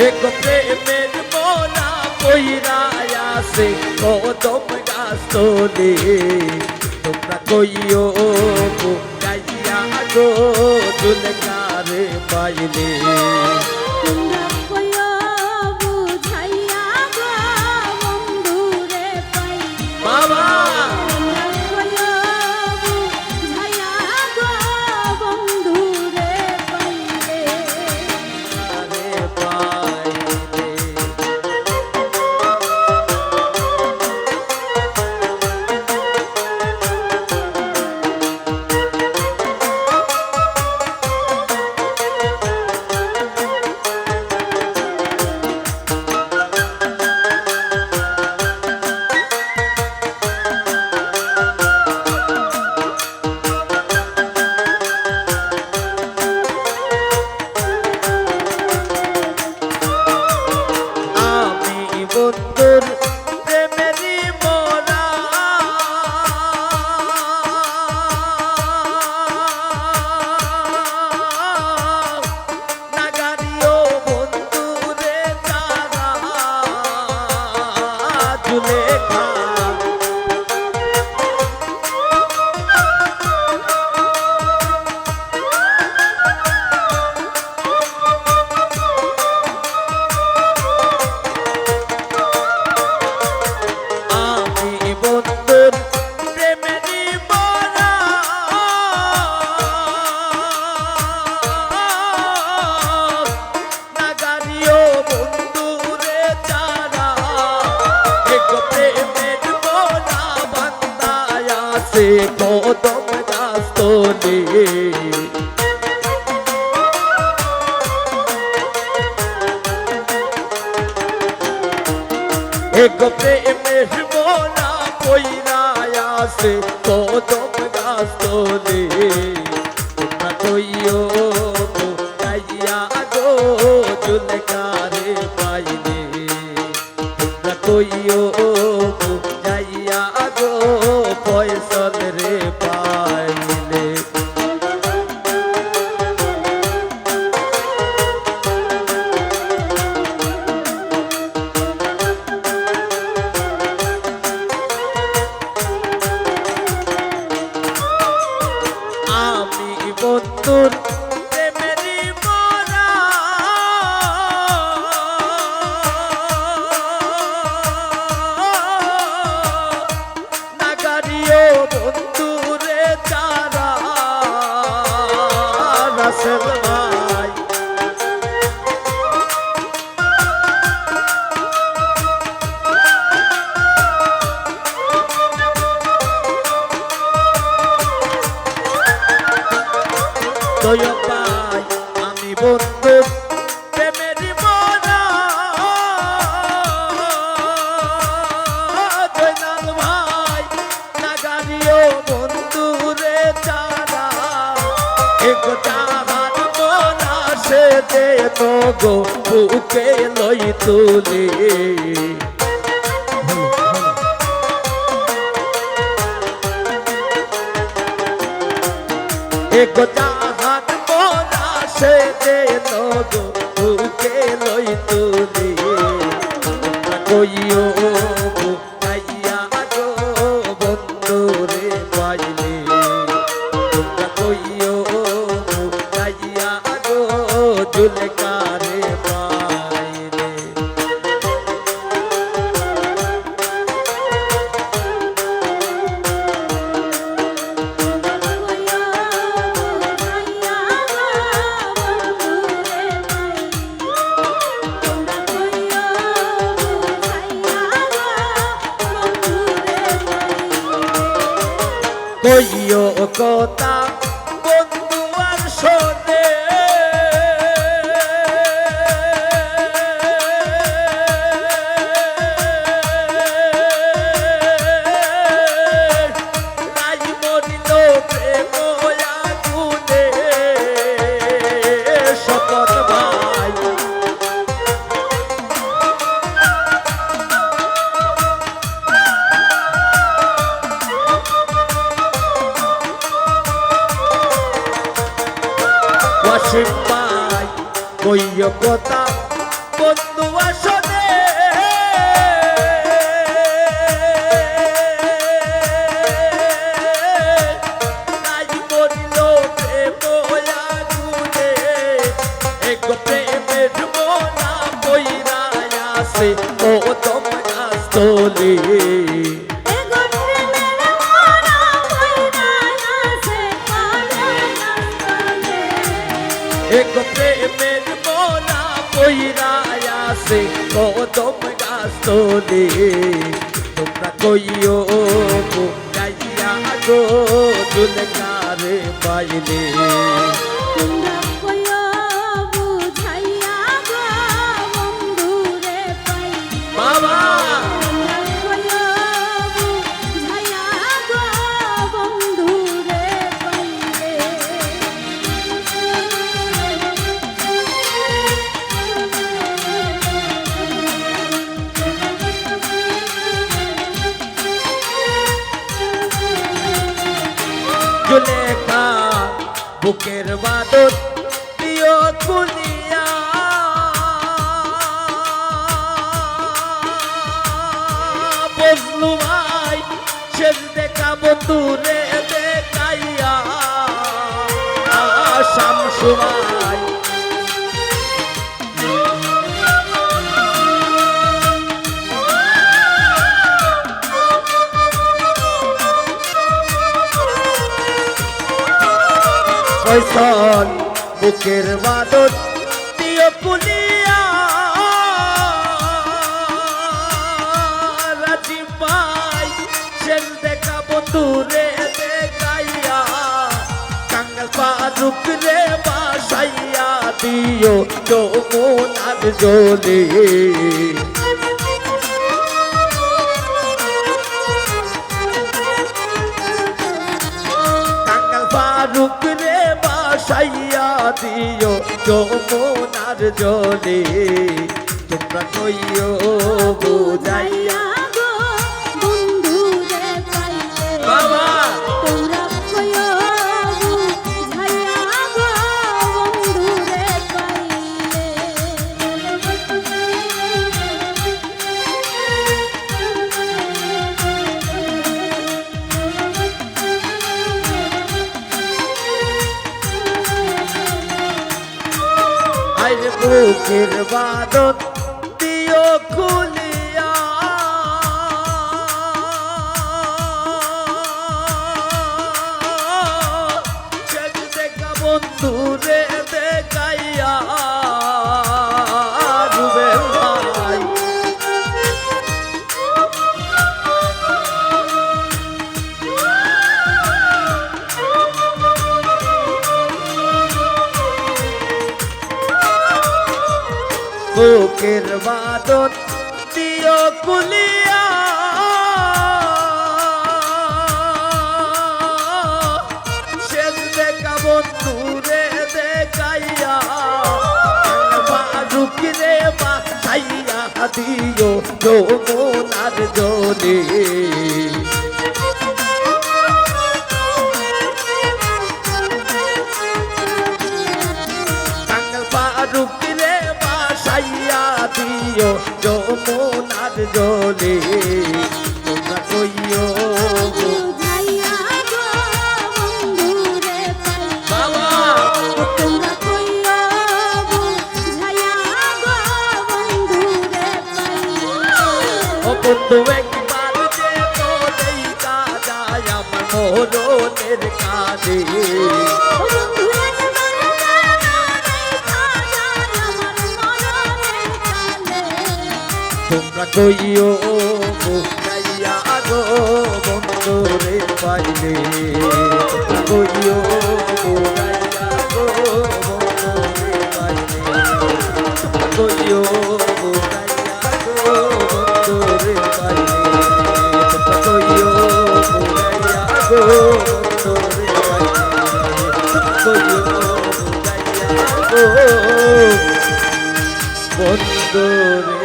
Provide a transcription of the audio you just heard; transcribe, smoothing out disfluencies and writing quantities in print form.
এক প্রেমের মোনা কইরা আছে কদম গাছ তোলে তোমরা কইও গাইয়া গো দুলকারে পাইলে তোমরা কইও বুঝাইয়া গো বন্ধুরে পাইলে বাবা তোমরা কইও বুঝাইয়া গো বন্ধুরে পাইলে আরে পাইলে বন্ধুর প্রেমেরই মোরা নাগারিও বন্ধুরে তারা জুলেখা বন্ধুর প্রেমেরই মোরা নাগারিও বন্ধুরে চারা এক প্রেমের মোরা বান্দায় আছে কদম গাছ তোলে এক প্রেমের মোনা কইরা আছে কদম গাছ তোলে তোমরা কইও গাইয়া গো জুলকারে পাইলে তোমরা কইও গাইয়া গো ফয়সল রে পাইলে আমি বন্ধুর প্রেমেরই মোরা নাগারিও বন্ধুরে চারা রাসেল ভাই দয় পাই আমি বন্ধুর প্রেমেরই মোরা জয়নাল ভাই নাগারিও বন্ধুরে চারা এক তাহার মোরা সে দে তো গো বুকে লই তুলে এক তাহার মোরা সে দে তো গো বুকে লই তুলে তোমরা কইও গাইয়া গো বন্ধুরে পাইলে তোমরা কইও গাইয়া গো জুলকারে পাইলে কইও কথা বন্ধু আর শোনে রাই মরিল প্রেম আগুনে শপথ ভাই ওয়াসিম ভাই কইও কথা বন্ধু আসনে নাই মরিল প্রেম আগুনে এক প্রেমের মোনা বইরা আছে ও তোম গাছ তলে এক প্রেমের মোনা বইরা আছে ও তোম গাছ তলে তোমরা কইও গাইয়া গো দুলকারে পাইলে বাবা জুলেখা বুকের বাদর প্রিয় কুলিয়া বজলু ভাই শেষ দেখা বন্ধুরে দেখাইয়া শামসু ভাই ফয়সল বুকের বাদর প্রিয় কুলিয়া রাজীব ভাই শেষ দেখা বন্ধুরে দেখাইয়া কাঙ্গাল ফারুক রে বাসাইয়া দিও যমুনার জলে কাঙ্গাল ফারুক রে বাসাইয়া দিও যমুনার জলে তোমরা কইও বুঝাইয়া বাবা আইরে বুকের বাদত দিও খুলিয়া শেষ দেখা বন্ধুরে দেখাইয়া রুবেল ভাই বুকের বাদত দিও কুলিয়া শেষ দেখা বন্ধুরে দেখাইয়া ফারুক রে বাসাইয়া দিও যমুনার জলে কাঙ্গাল ফারুক রে বাসাইয়া দিও যমুনার জলে তোমরা কইও বাবা ও বন্ধু একবার যে বলেই কাজায় আমার মোহনের কাঁদে তোমরা কইও গাইয়া গো বন্ধুরে পাইলে তোমরা কইও গাইয়া গো বন্ধুরে পাইলে তোমরা কইও গাইয়া গো বন্ধুরে পাইলে তোমরা কইও গাইয়া গো বন্ধুরে পাইলে তোমরা কইও গাইয়া গো বন্ধুরে